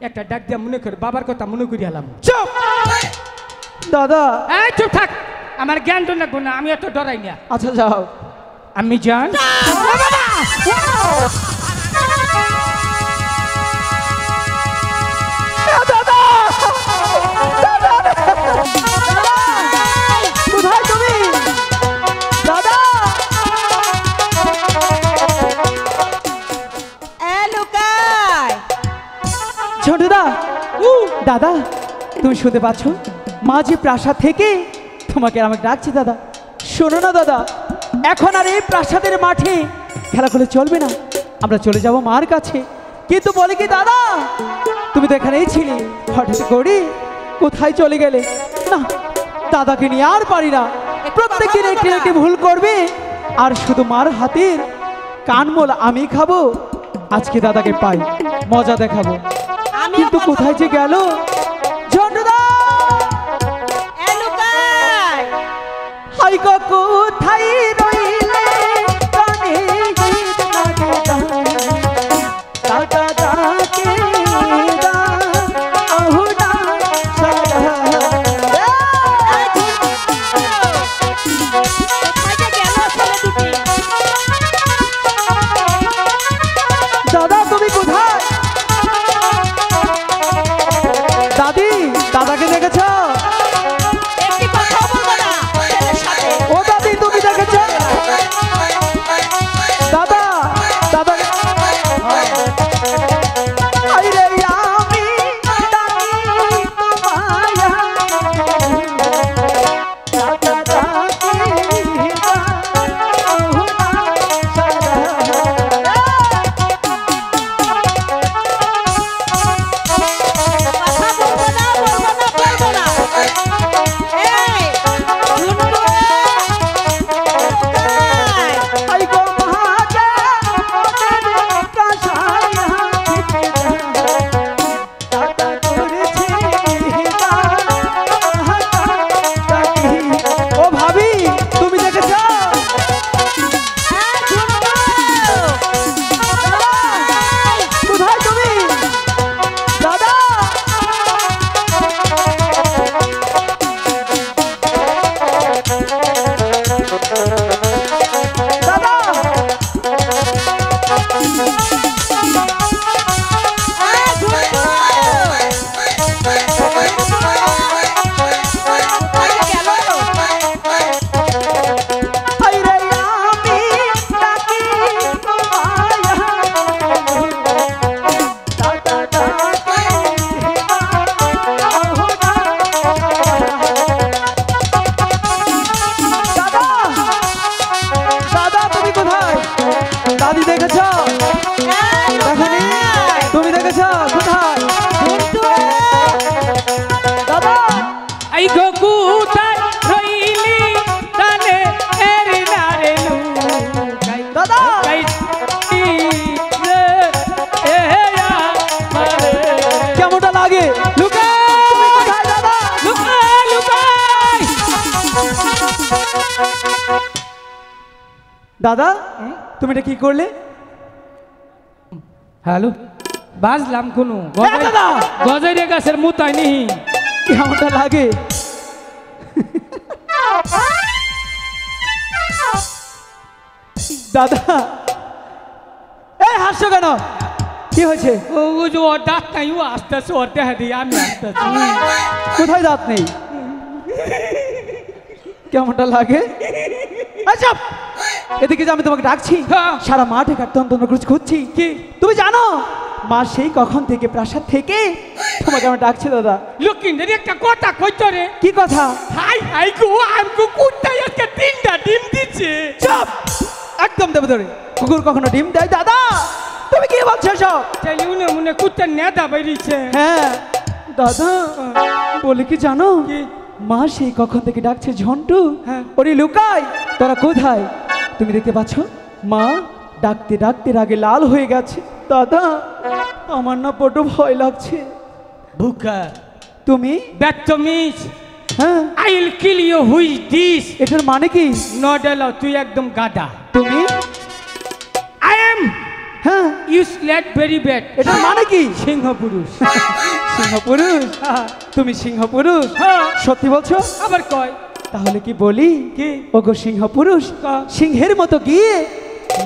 একটা ডাক দিয়া মনে করে বাবার কথা মনে করি এলাম। চুপ দাদা। এই চুপ থাক, আমার জ্ঞান তো লাগবো না, আমি এত ডরাই না। আচ্ছা যাও। আমি জান কোথায় তুমি দাদা? ঝন্টুদা, দাদা তুমি শুনতে পাচ্ছ? মা যে প্রাসাদ থেকে তোমাকে আমাকে ডাকছে দাদা। শোনো না দাদা, এখন আর এই প্রাসাদের মাঠে খেলা করলে চলবে না, আমরা চলে যাব মার কাছে। কিন্তু বলে কি দাদা, তুমি তো এখানেই ছিলে, হঠাৎ করে কোথায় চলে গেলে? না, দাদাকে নিয়ে আর পারি না, প্রত্যেক দিন একটি একটি ভুল করবে আর শুধু মার হাতের কানমোল আমি খাবো। আজকে দাদাকে পাই, মজা দেখাবো, কিন্তু কোথায় যে গেল? ঝন্টুদা, হাই গো কোথায় রইলে কানে গীত লাগে দাদা ডাকে দা আহুনা সারা। দাদা তুমি কোথায়? দাদি, দাদাকে দেখেছ? ও দাদি, তুমি দেখেছ দাদা? দাদা আইরে আমি ডাকি তোমায় দাদা ডাকি দা আহুনা সারা। দাদা তুমি এটা কি করলে? হ্যালো, বাজলাম কোনো গজাইরে গাছের মুতাই নি, কেমনটা লাগে? দাদা এই হাসছো কেন? কি হয়েছে? ও যে ওর দাঁত নাই, ও আসতেছে, ওর দেখা দিই আমি আসতেছি। কোথায় দাঁত নেই? কেমনটা লাগে? আচ্ছা এদিকে যে আমি তোমাকে ডাকছি, সারা মাঠে কাটতন্ত্র খুঁজছি। কি তুমি জানো মা সেই কখন থেকে প্রাসাদ থেকে তোমাকে আমি ডাকছি? দাদা লক্ষ্মীদের একটা কথা কইতো রে। কি কথা? হাই হাই গো, আমগো কুত্তায় আজকে 3টা ডিম দিচ্ছে। চুপ, একদম দেবে ধরে। কুকুর কখনো ডিম দেয়? দাদা তুমি কি বলছো সব? তাইলে উনি মনে কুত্তার নেতা বেরিয়েছে। হ্যাঁ দাদা বলে কি জানো, মা সেই কখন থেকে ডাকছে ঝন্টু, ওরে লুকাই, তোরা কোথায়? তুমি দেখতে পাচ্ছ মা ডাকতে ডাকতে রাগে লাল হয়ে গেছে। দাদা আমার না বড় ভয় লাগছে। বুকা তুমি ব্যাটমিস, হ্যাঁ I will kill you, who is this? এটার মানে কি? নডেল, তুই একদম গাধা। তুমি? আই এম হ্যাঁ ইউজলেস ভেরি ব্যাড। এটা মানে কি? সিংহ পুরুষ। সিংহ পুরুষ? তুমি সিংহ পুরুষ? হ্যাঁ। সত্যি বলছো? আবার কয় তাহলে কি বলি কি? ওগো সিংহ পুরুষ, কা? সিংহের মতো গিয়ে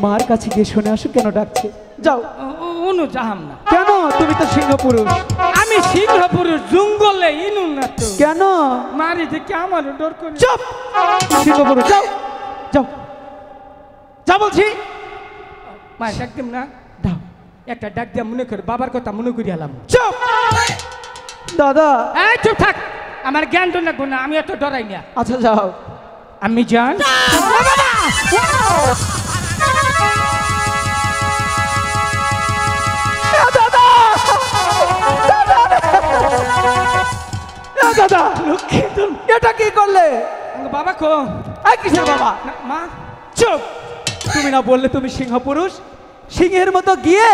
মার কাছে গিয়ে শুনে আসো কেন ডাকছে। যাও। অনু যাহাম না। কেন? তুমি তো সিংহ পুরুষ। আমি সিংহ পুরুষ জঙ্গলে ইনু না তো। কেন? মারি দেখে আমার ডর করে। চুপ! সিংহ পুরুষ, যাও যাও যা বলছি। মায়ের ডাক দিম না। দাও। একটা ডাক দিয়া মনে করে বাবার কথা মনে করি এলাম। চুপ! দাদা। এই চুপ থাক, আমার জ্ঞান তো লাগবো না, আমি এত ডরাই না। আচ্ছা যাও। আমি জান দাদা, দাদা, দাদা, লক্ষ্মী তোর এটা কি করলে? বাবা কো এই কিসের বাবা? না, মা চুপ! তুমি না বললে তুমি সিংহ পুরুষ? সিংহের মতো গিয়ে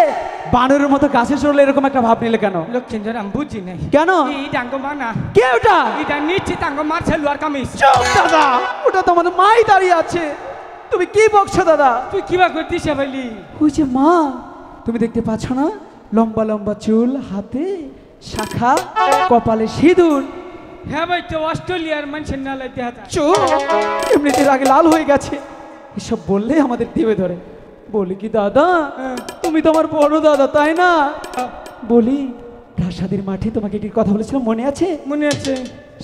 বানরের মতো গাছে চড়লে এরকম একটা ভাব নিলে কেন? লক্ষ্মীন্দর আমি বুঝি নাই। কেন? এই ডাঙ্গ মা না, কে ওটা? এটা নিশ্চিত ডাঙ্গ মারছে লোয়ার কামিজ। চুপ দাদা, ওটা তোমার মাই দাঁড়িয়ে আছে। তুমি কি বকছো দাদা? তুই কিবা করতিস ভাইলি? ওই যে মা, তুমি দেখতে পাচ্ছ না? লম্বা লম্বা চুল, হাতে শাখা, কপালে সিঁদুর। হ্যাঁ ভাই, তো অস্ট্রেলিয়ার মানুষের না লাইতে হাত। চুপ! এমনিতে আগে লাল হয়ে গেছে, এসব বললে আমাদের দেবে ধরে। বলি কি দাদা, তুমি তো আমার বড় দাদা তাই না? বলি প্রাসাদের মাঠে তোমাকে একটি কথা বলেছিলাম, মনে আছে? মনে আছে।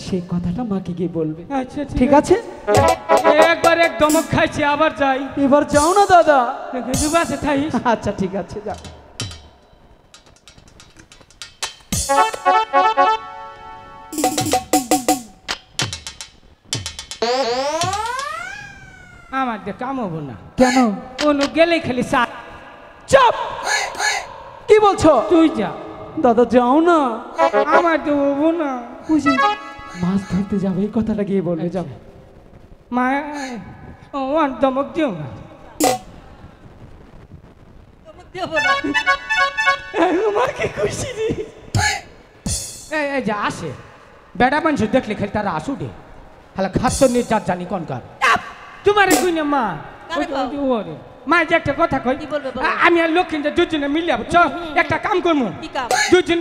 সেই কথাটা মাকে গিয়ে বলবে। আচ্ছা ঠিক আছে? একবার এক দমক খাইছি, আবার যাই। এবার যাও না দাদা। আছে থাইস। আচ্ছা ঠিক আছে, যাও। আমার দিয়ে কাম হবো না। কেন? অনু গেলেই খালি চা। চুপ! কি বলছো? তুই যা। দাদা যাও না। আমার তো হবো না। ওই যে মাছ ধরতে যাবে, এই কথাটা গিয়ে বলবে। যাও। মা ও আর দমক দিও না। আমার কি খুশি রে। এই যা আসে বেড়া মানুষ দেখলে খালি তারা আসুটে হালা খাদ্য নিয়ে যার জানি কনকার তোমার কই না মা। ওরে মা যে একটা কথা কই, আমি আর লক্ষ্মীদের দুজনে মিলিয়ে একটা কাম করবো। দুজন